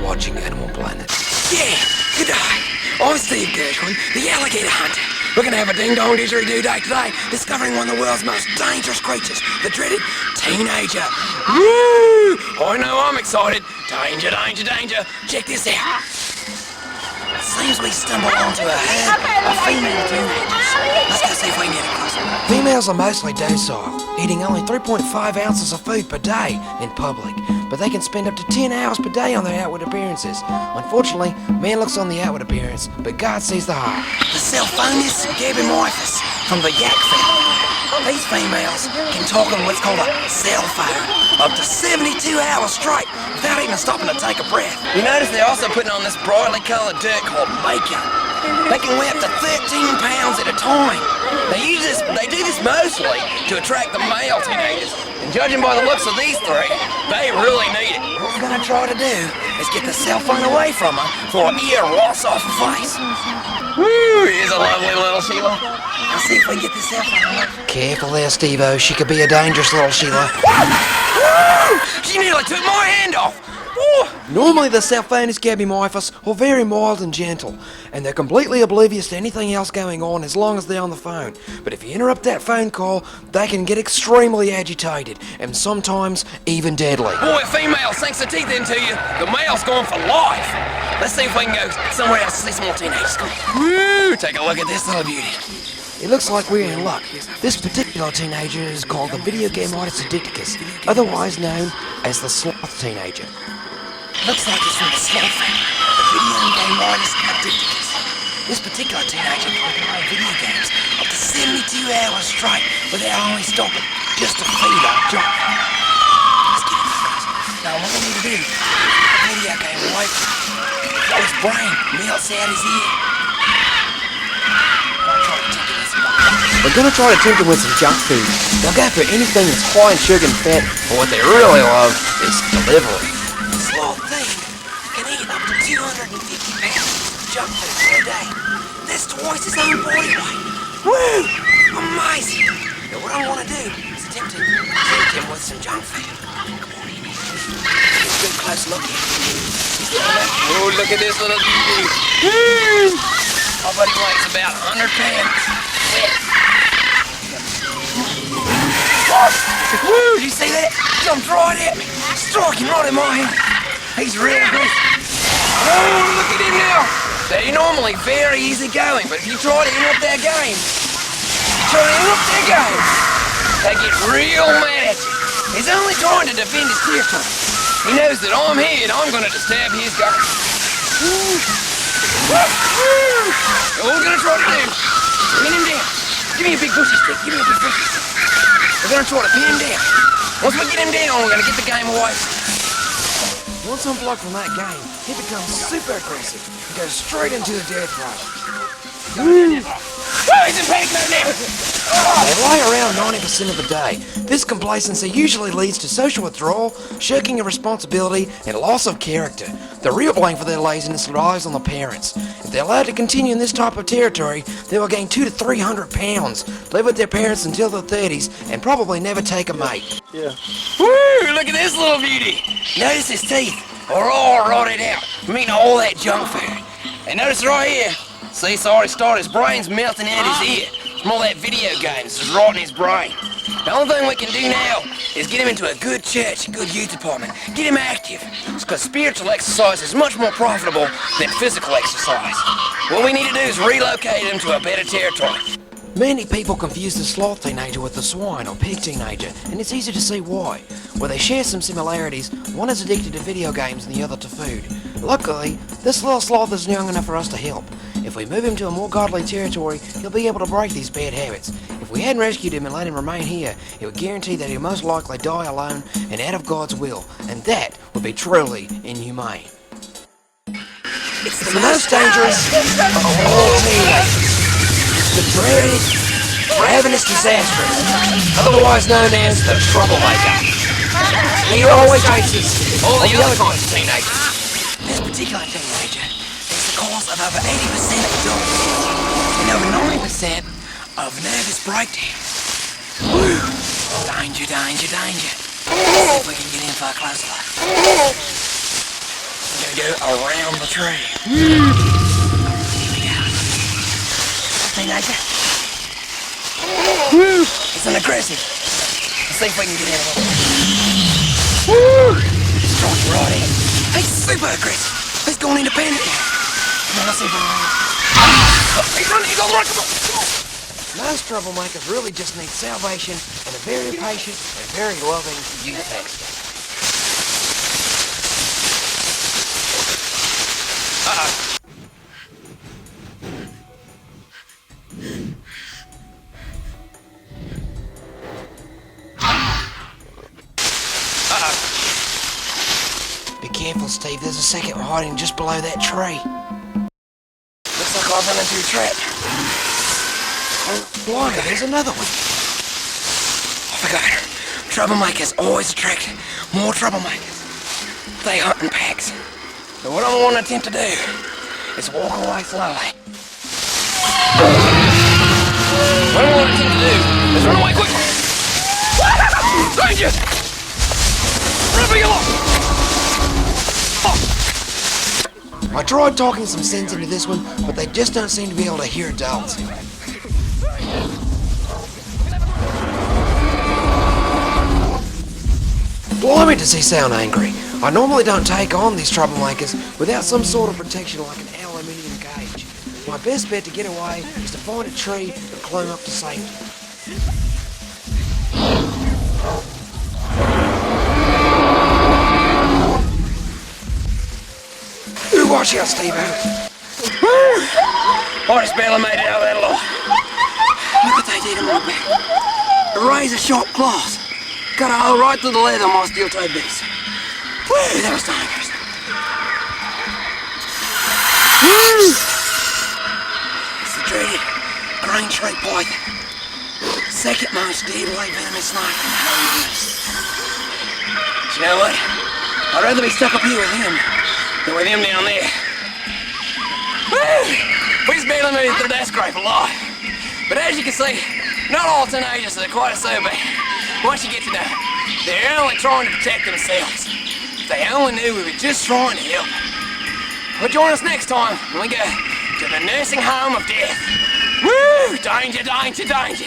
watching Animal Planet. Yeah, good day. I'm Steve Gershwin, the alligator hunter. We're gonna have a ding-dong didgeridoo day today, discovering one of the world's most dangerous creatures, the dreaded teenager. Woo! I know I'm excited. Danger, danger, danger. Check this out. It seems we stumbled onto a herd of female teenagers. Let's go see if we can get it closer. Females are mostly docile, eating only 3.5 ounces of food per day in public, but they can spend up to 10 hours per day on their outward appearances. Unfortunately, man looks on the outward appearance, but God sees the heart. The Selphonius gabimorphus from the yak family. These females can talk on what's called a cell phone up to 72 hours straight without even stopping to take a breath. You notice they're also putting on this brightly colored dirt called makeup. They can weigh up to 13 pounds at a time. They do this mostly to attract the male teenagers. And judging by the looks of these three, they really need it. What we're gonna try to do is get the cell phone away from her for an ear loss off her face. Woo! Here's a lovely little Sheila. I'll see if we can get this cell phone away. Careful there, Steve-O. She could be a dangerous little Sheila. Woo! She nearly took my hand off. Woo! Normally, the Selphonius gabimorphus are very mild and gentle, and they're completely oblivious to anything else going on as long as they're on the phone. But if you interrupt that phone call, they can get extremely agitated, and sometimes even deadly. Boy, if female sinks her teeth into you, the male's going for life. Let's see if we can go somewhere else to see some more teenagers. Woo! Take a look at this little beauty. It looks like we're in luck. This particular teenager is called the video gameitis addicticus, otherwise known as the sloth teenager. Looks like it's from the sloth family, the video gameitis addicticus. This particular teenager can play video games up to 72 hours straight without only stopping just to feed our junk. Let's get it focused. Now what we need to do is put the video game away from him. His brain melts out his ear. We're gonna try to tempt them with some junk food. They'll go for anything that's high in sugar and fat, but what they really love is delivery. The sloth thing can eat up to 250 pounds of junk food per day. That's twice his own body weight. Woo! Amazing! Now what I want to do is tempt him with some junk food. Come on, get a good close look at him. Oh, look at this little beauty. My buddy weighs about 100 pounds. Woo! Did you see that? Jumped right at me. Striking right in my hand. He's real good. Oh, look at him now. They're normally very easy going, but if you try to interrupt their game, they get real mad at you. He's only trying to defend his territory. He knows that I'm here and I'm going to disturb his game. What we're going to try to do is pin him down. Give me a big bushy stick. We're going to try to pin him down. Once we get him down, we're going to get the game away. Once unplugged from that game, he becomes super aggressive and goes straight into the death rush. He's in panic mode now. They lie around 90% of the day. This complacency usually leads to social withdrawal, shirking of responsibility, and loss of character. The real blame for their laziness lies on the parents. If they're allowed to continue in this type of territory, they will gain 200 to 300 pounds, live with their parents until their 30s, and probably never take a mate. Yeah. Woo! Look at this little beauty. Notice his teeth are all rotted out from eating all that junk food. And notice right here. See, it's already started. His brain's melting out his ear from all that video games that's rotting his brain. The only thing we can do now is get him into a good church, a good youth department. Get him active. Because spiritual exercise is much more profitable than physical exercise. What we need to do is relocate him to a better territory. Many people confuse the sloth teenager with the swine or pig teenager, and it's easy to see why. Where they share some similarities, one is addicted to video games and the other to food. Luckily, this little sloth is young enough for us to help. If we move him to a more godly territory, he'll be able to break these bad habits. If we hadn't rescued him and let him remain here, it would guarantee that he'll most likely die alone and out of God's will, and that would be truly inhumane. It's the most dangerous of all teenagers. The dreaded, ravenous disaster, otherwise known as the troublemaker. He always chases all the other kinds of teenagers. This particular teenager is the cause of over 80% of adults and over 90% of nervous breakdowns. Woo! Danger, danger, danger. Let's see if we can get in for a close look. to go around the tree. Teenager. It's an aggressive. Let's see if we can get in a little. Strike right in. He's super aggressive. He's going independent now. Come on, let's see if we can. He's running, he's on the run, come on. Most troublemakers really just need salvation and a very patient and very loving youth pastor. Be careful, Steve. There's a second one hiding just below that tree. Looks like I've run into a trap. Blimey, there's another one. I forgot. Troublemakers always attract more troublemakers. They hunt in packs. So what I want to attempt to do is walk away slowly. What I want to attempt to do is run away quickly. Danger! Run for your life! I tried talking some sense into this one, but they just don't seem to be able to hear adults. Blimey, does he sound angry. I normally don't take on these troublemakers without some sort of protection like an aluminium cage. My best bet to get away is to find a tree and climb up to safety. Ooh, watch out, Steve. I just barely made it out of that lot. Look what they did to my back. Razor sharp claws. Got a hole right through the leather of my steel-toed boots. Woo, that was dangerous. It's the dreaded green tree python. Second most deadly venomous snake in the whole universe. You know what? I'd rather be stuck up here with him than with him down there. Woo! We just barely made it through that scrape alive. But as you can see, not all teenagers are quite so bad. Once you get to know, they're only trying to protect themselves. If they only knew we were just trying to help. But join us next time when we go to the nursing home of death. Woo! Danger, danger, danger.